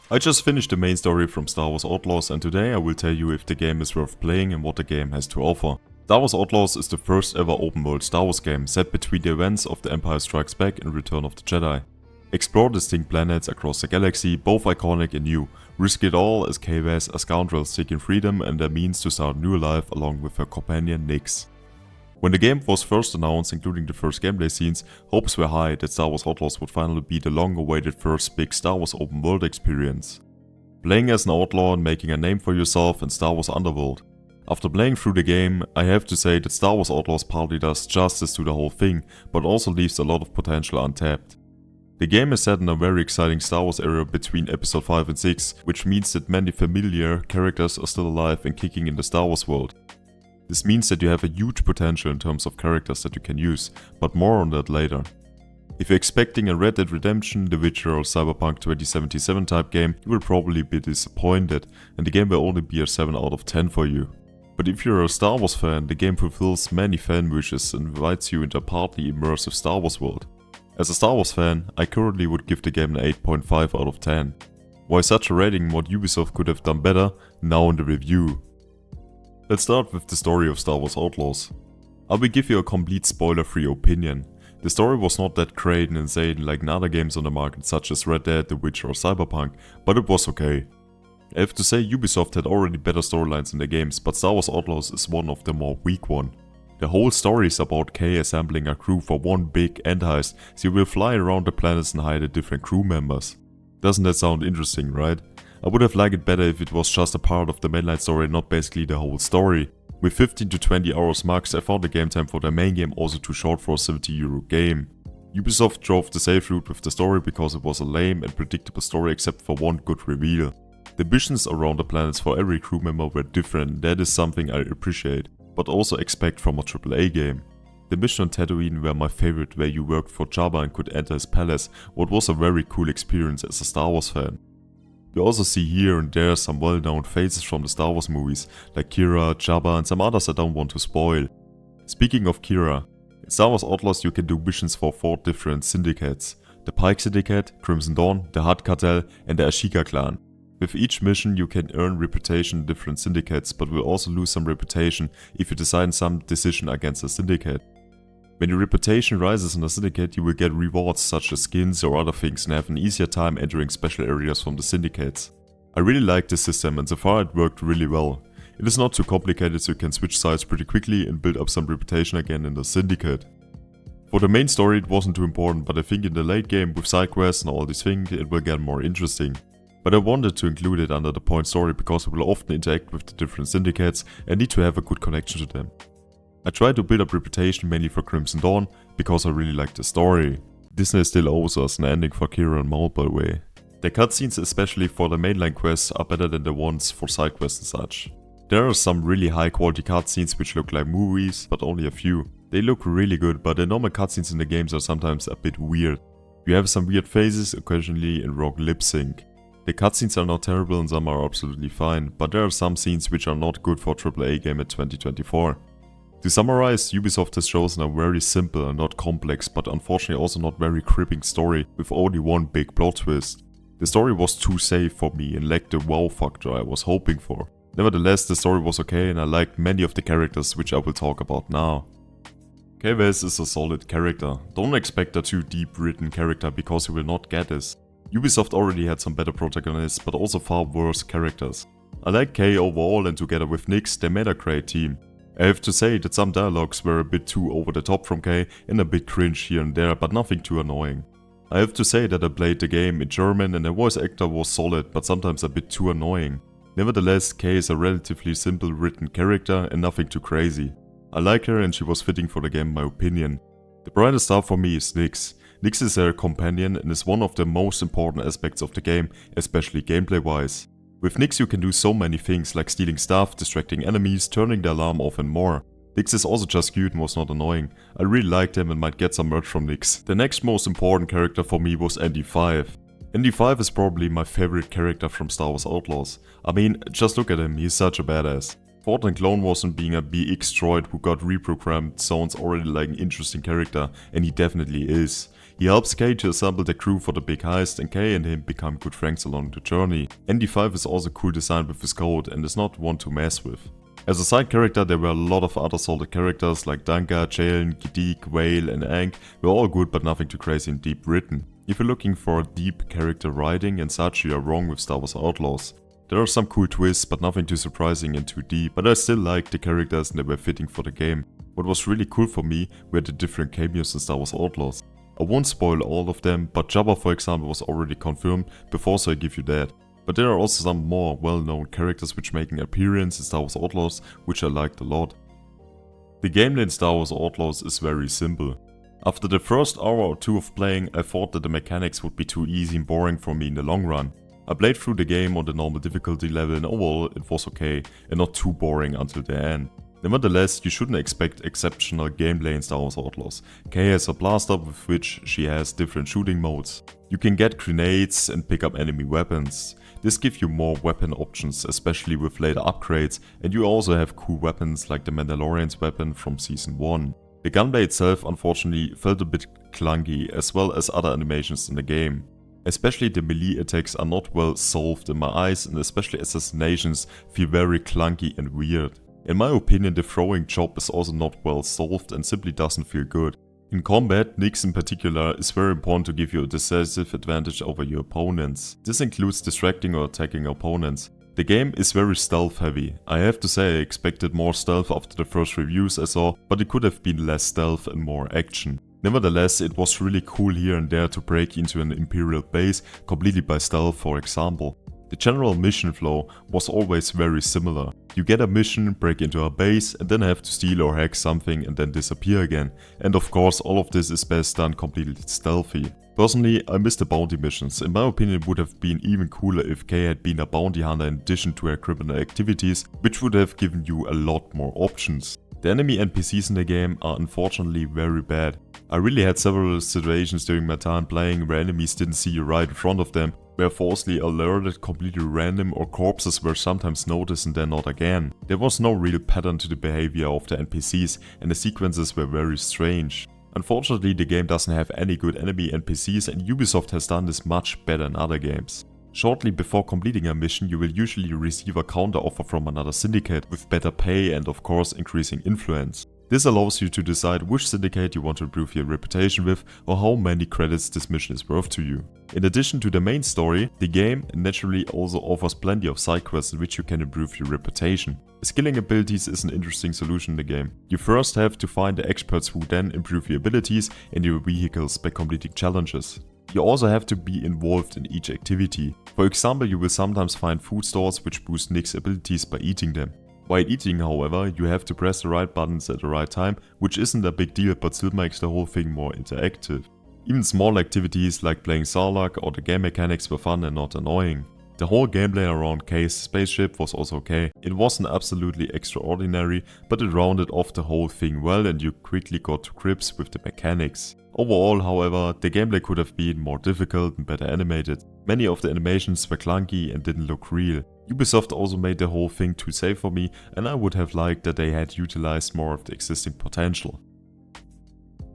I just finished the main story from Star Wars Outlaws, and today I will tell you if the game is worth playing and what the game has to offer. Star Wars Outlaws is the first ever open world Star Wars game set between the events of The Empire Strikes Back and Return of the Jedi. Explore distinct planets across the galaxy, both iconic and new. Risk it all as Kay Vess, a scoundrel seeking freedom and their means to start a new life along with her companion Nix. When the game was first announced, including the first gameplay scenes, hopes were high that Star Wars Outlaws would finally be the long-awaited first big Star Wars open world experience. Playing as an outlaw and making a name for yourself in Star Wars Underworld. After playing through the game, I have to say that Star Wars Outlaws partly does justice to the whole thing, but also leaves a lot of potential untapped. The game is set in a very exciting Star Wars era between episode 5 and 6, which means that many familiar characters are still alive and kicking in the Star Wars world. This means that you have a huge potential in terms of characters that you can use, but more on that later. If you're expecting a Red Dead Redemption, The Witcher or Cyberpunk 2077 type game, you will probably be disappointed, and the game will only be a 7 out of 10 for you. But if you're a Star Wars fan, the game fulfills many fan wishes and invites you into a partly immersive Star Wars world. As a Star Wars fan, I currently would give the game an 8.5 out of 10. Why such a rating and what Ubisoft could have done better? Now in the review. Let's start with the story of Star Wars Outlaws. I will give you a complete spoiler-free opinion. The story was not that great and insane like in other games on the market such as Red Dead, The Witcher or Cyberpunk, but it was okay. I have to say Ubisoft had already better storylines in their games, but Star Wars Outlaws is one of the more weak one. The whole story is about Kay assembling a crew for one big end heist, so you will fly around the planets and hide the different crew members. Doesn't that sound interesting, right? I would have liked it better if it was just a part of the mainline story and not basically the whole story. With 15 to 20 hours max, I found the game time for the main game also too short for a €70 game. Ubisoft drove the safe route with the story because it was a lame and predictable story except for one good reveal. The missions around the planets for every crew member were different, and that is something I appreciate, but also expect from a AAA game. The mission on Tatooine were my favorite, where you worked for Jabba and could enter his palace, what was a very cool experience as a Star Wars fan. You also see here and there some well-known faces from the Star Wars movies, like Kira, Jabba and some others I don't want to spoil. Speaking of Kira, in Star Wars Outlaws you can do missions for 4 different syndicates. The Pike Syndicate, Crimson Dawn, the Hutt Cartel and the Ashika Clan. With each mission you can earn reputation in different syndicates, but will also lose some reputation if you decide some decision against a syndicate. When your reputation rises in a syndicate, you will get rewards such as skins or other things and have an easier time entering special areas from the syndicates. I really like this system and so far it worked really well. It is not too complicated, so you can switch sides pretty quickly and build up some reputation again in the syndicate. For the main story it wasn't too important, but I think in the late game with side quests and all these things it will get more interesting. But I wanted to include it under the point story because it will often interact with the different syndicates and need to have a good connection to them. I tried to build up reputation mainly for Crimson Dawn because I really liked the story. Disney still owes us an ending for Kira and Maul, by the way. The cutscenes, especially for the mainline quests, are better than the ones for side quests and such. There are some really high quality cutscenes which look like movies, but only a few. They look really good, but the normal cutscenes in the games are sometimes a bit weird. You have some weird phases, occasionally in rogue lip sync. The cutscenes are not terrible and some are absolutely fine, but there are some scenes which are not good for a AAA game in 2024. To summarize, Ubisoft has chosen a very simple and not complex, but unfortunately also not very gripping story with only one big plot twist. The story was too safe for me and lacked the wow factor I was hoping for. Nevertheless, the story was okay and I liked many of the characters which I will talk about now. Kay Vess is a solid character. Don't expect a too deep written character because you will not get this. Ubisoft already had some better protagonists but also far worse characters. I like Kay overall and together with Nix they made a great team. I have to say that some dialogues were a bit too over the top from Kay and a bit cringe here and there, but nothing too annoying. I have to say that I played the game in German and the voice actor was solid but sometimes a bit too annoying. Nevertheless, Kay is a relatively simple written character and nothing too crazy. I like her and she was fitting for the game in my opinion. The brightest star for me is Nix. Nix is her companion and is one of the most important aspects of the game, especially gameplay wise. With Nix you can do so many things like stealing stuff, distracting enemies, turning the alarm off and more. Nix is also just cute and was not annoying. I really liked him and might get some merch from Nix. The next most important character for me was ND5. ND5 is probably my favorite character from Star Wars Outlaws. I mean, just look at him, he's such a badass. Thought and Clone Wars and being a BX droid who got reprogrammed sounds already like an interesting character, and he definitely is. He helps Kay to assemble the crew for the big heist, and Kay and him become good friends along the journey. ND5 is also cool design with his code and is not one to mess with. As a side character, there were a lot of other solid characters like Danka, Jalen, Gidik, Whale and Aang were all good but nothing too crazy and deep written. If you're looking for deep character writing and such, you are wrong with Star Wars Outlaws. There are some cool twists but nothing too surprising and too deep, but I still liked the characters and they were fitting for the game. What was really cool for me were the different cameos in Star Wars Outlaws. I won't spoil all of them, but Jabba for example was already confirmed before, so I give you that. But there are also some more well-known characters which make an appearance in Star Wars Outlaws, which I liked a lot. The gameplay in Star Wars Outlaws is very simple. After the first hour or two of playing, I thought that the mechanics would be too easy and boring for me in the long run. I played through the game on the normal difficulty level and overall it was okay and not too boring until the end. Nevertheless, you shouldn't expect exceptional gameplay in Star Wars Outlaws. Kay has a blaster with which she has different shooting modes. You can get grenades and pick up enemy weapons. This gives you more weapon options, especially with later upgrades, and you also have cool weapons like the Mandalorian's weapon from Season 1. The gunplay itself unfortunately felt a bit clunky, as well as other animations in the game. Especially the melee attacks are not well solved in my eyes, and especially assassinations feel very clunky and weird. In my opinion, the throwing job is also not well solved and simply doesn't feel good. In combat, Nyx in particular is very important to give you a decisive advantage over your opponents. This includes distracting or attacking opponents. The game is very stealth heavy. I have to say I expected more stealth after the first reviews I saw, but it could have been less stealth and more action. Nevertheless, it was really cool here and there to break into an Imperial base completely by stealth, for example. The general mission flow was always very similar. You get a mission, break into a base and then have to steal or hack something and then disappear again. And of course all of this is best done completely stealthy. Personally, I miss the bounty missions. In my opinion, it would have been even cooler if Kay had been a bounty hunter in addition to her criminal activities, which would have given you a lot more options. The enemy NPCs in the game are unfortunately very bad. I really had several situations during my time playing where enemies didn't see you right in front of them, were falsely alerted, completely random, or corpses were sometimes noticed and then not again. There was no real pattern to the behavior of the NPCs and the sequences were very strange. Unfortunately, the game doesn't have any good enemy NPCs and Ubisoft has done this much better in other games. Shortly before completing a mission, you will usually receive a counter offer from another syndicate with better pay and of course increasing influence. This allows you to decide which syndicate you want to improve your reputation with or how many credits this mission is worth to you. In addition to the main story, the game naturally also offers plenty of side quests in which you can improve your reputation. Skilling abilities is an interesting solution in the game. You first have to find the experts who then improve your abilities and your vehicles by completing challenges. You also have to be involved in each activity. For example, you will sometimes find food stores which boost Nick's abilities by eating them. While eating, however, you have to press the right buttons at the right time, which isn't a big deal but still makes the whole thing more interactive. Even small activities like playing Sarlacc or the game mechanics were fun and not annoying. The whole gameplay around Kay's spaceship was also okay. It wasn't absolutely extraordinary, but it rounded off the whole thing well and you quickly got to grips with the mechanics. Overall, however, the gameplay could have been more difficult and better animated. Many of the animations were clunky and didn't look real. Ubisoft also made the whole thing too safe for me and I would have liked that they had utilized more of the existing potential.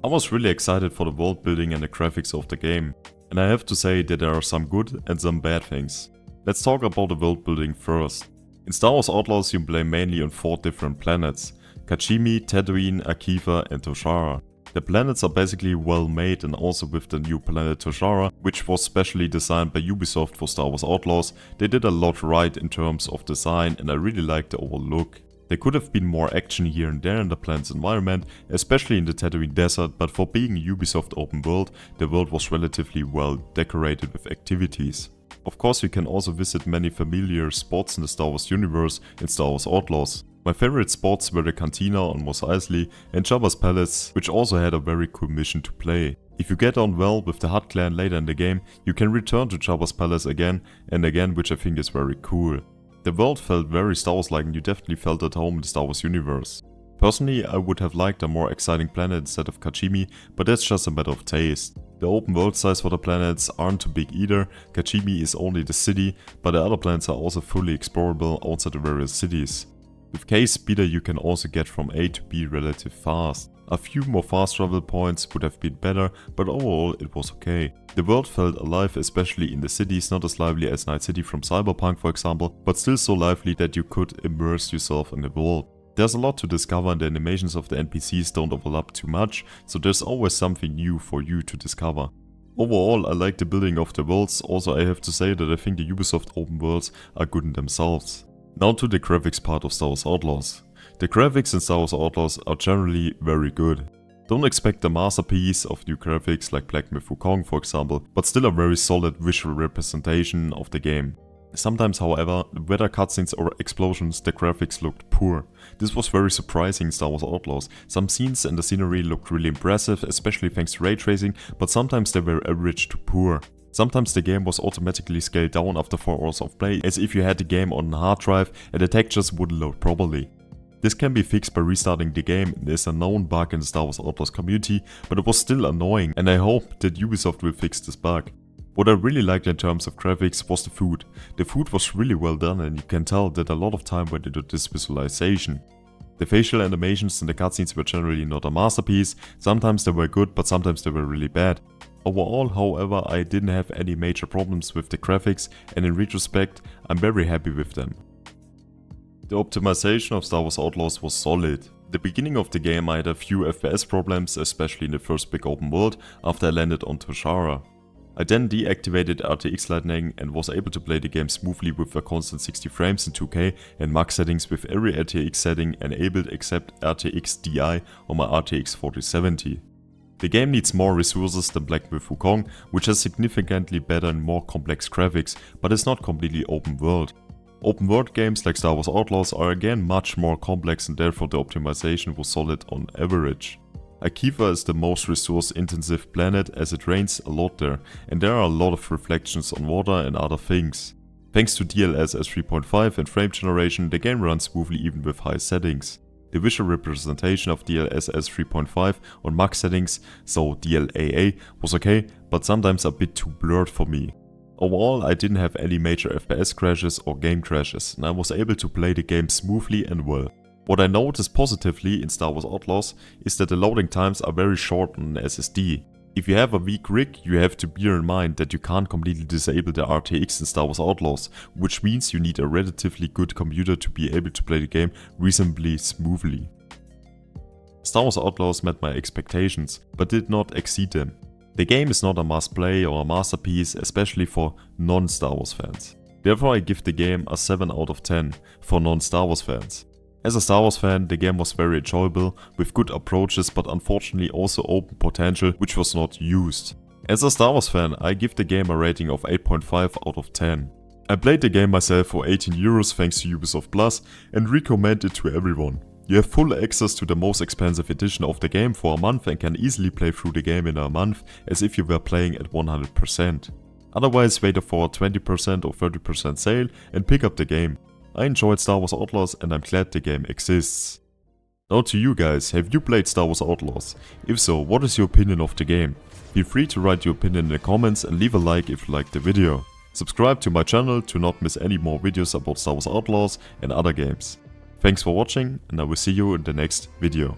I was really excited for the world building and the graphics of the game, and I have to say that there are some good and some bad things. Let's talk about the world building first. In Star Wars Outlaws you play mainly on 4 different planets: Kachimi, Tatooine, Akiva and Toshara. The planets are basically well made, and also with the new planet Toshara, which was specially designed by Ubisoft for Star Wars Outlaws, they did a lot right in terms of design and I really liked the overall look. There could have been more action here and there in the planet's environment, especially in the Tatooine desert, but for being a Ubisoft open world, the world was relatively well decorated with activities. Of course you can also visit many familiar spots in the Star Wars universe in Star Wars Outlaws. My favorite spots were the Cantina on Mos Eisley and Jabba's Palace, which also had a very cool mission to play. If you get on well with the Hutt clan later in the game, you can return to Jabba's Palace again and again, which I think is very cool. The world felt very Star Wars-like and you definitely felt at home in the Star Wars universe. Personally, I would have liked a more exciting planet instead of Kachimi, but that's just a matter of taste. The open world size for the planets aren't too big either. Kachimi is only the city, but the other planets are also fully explorable outside the various cities. With Kay's speeder you can also get from A to B relatively fast. A few more fast travel points would have been better, but overall it was okay. The world felt alive, especially in the cities, not as lively as Night City from Cyberpunk for example, but still so lively that you could immerse yourself in the world. There's a lot to discover and the animations of the NPCs don't overlap too much, so there's always something new for you to discover. Overall, I like the building of the worlds. Also, I have to say that I think the Ubisoft open worlds are good in themselves. Now to the graphics part of Star Wars Outlaws. The graphics in Star Wars Outlaws are generally very good. Don't expect a masterpiece of new graphics like Black Myth Wukong for example, but still a very solid visual representation of the game. Sometimes, however, whether cutscenes or explosions, the graphics looked poor. This was very surprising in Star Wars Outlaws. Some scenes and the scenery looked really impressive, especially thanks to ray tracing, but sometimes they were average to poor. Sometimes the game was automatically scaled down after 4 hours of play, as if you had the game on a hard drive and the textures wouldn't load properly. This can be fixed by restarting the game. There's a known bug in the Star Wars Outlaws community, but it was still annoying and I hope that Ubisoft will fix this bug. What I really liked in terms of graphics was the food. The food was really well done and you can tell that a lot of time went into this visualization. The facial animations in the cutscenes were generally not a masterpiece. Sometimes they were good, but sometimes they were really bad. Overall, however, I didn't have any major problems with the graphics and in retrospect, I'm very happy with them. The optimization of Star Wars Outlaws was solid. The beginning of the game I had a few FPS problems, especially in the first big open world after I landed on Toshara. I then deactivated RTX Lightning and was able to play the game smoothly with a constant 60 frames in 2K and max settings with every RTX setting enabled except RTX Di on my RTX 4070. The game needs more resources than Black Myth Wukong, which has significantly better and more complex graphics, but is not completely open world. Open world games like Star Wars Outlaws are again much more complex and therefore the optimization was solid on average. Akiva is the most resource intensive planet as it rains a lot there and there are a lot of reflections on water and other things. Thanks to DLSS 3.5 and frame generation, the game runs smoothly even with high settings. The visual representation of DLSS 3.5 on max settings, so DLAA, was okay, but sometimes a bit too blurred for me. Overall, I didn't have any major FPS crashes or game crashes and I was able to play the game smoothly and well. What I noticed positively in Star Wars Outlaws is that the loading times are very short on an SSD. If you have a weak rig, you have to bear in mind that you can't completely disable the RTX in Star Wars Outlaws, which means you need a relatively good computer to be able to play the game reasonably smoothly. Star Wars Outlaws met my expectations, but did not exceed them. The game is not a must play or a masterpiece, especially for non-Star Wars fans. Therefore I give the game a 7 out of 10 for non-Star Wars fans. As a Star Wars fan, the game was very enjoyable, with good approaches but unfortunately also open potential which was not used. As a Star Wars fan, I give the game a rating of 8.5 out of 10. I played the game myself for 18 euros thanks to Ubisoft Plus and recommend it to everyone. You have full access to the most expensive edition of the game for a month and can easily play through the game in a month as if you were playing at 100%. Otherwise wait for a 20% or 30% sale and pick up the game. I enjoyed Star Wars Outlaws and I'm glad the game exists. Now to you guys, have you played Star Wars Outlaws? If so, what is your opinion of the game? Feel free to write your opinion in the comments and leave a like if you liked the video. Subscribe to my channel to not miss any more videos about Star Wars Outlaws and other games. Thanks for watching and I will see you in the next video.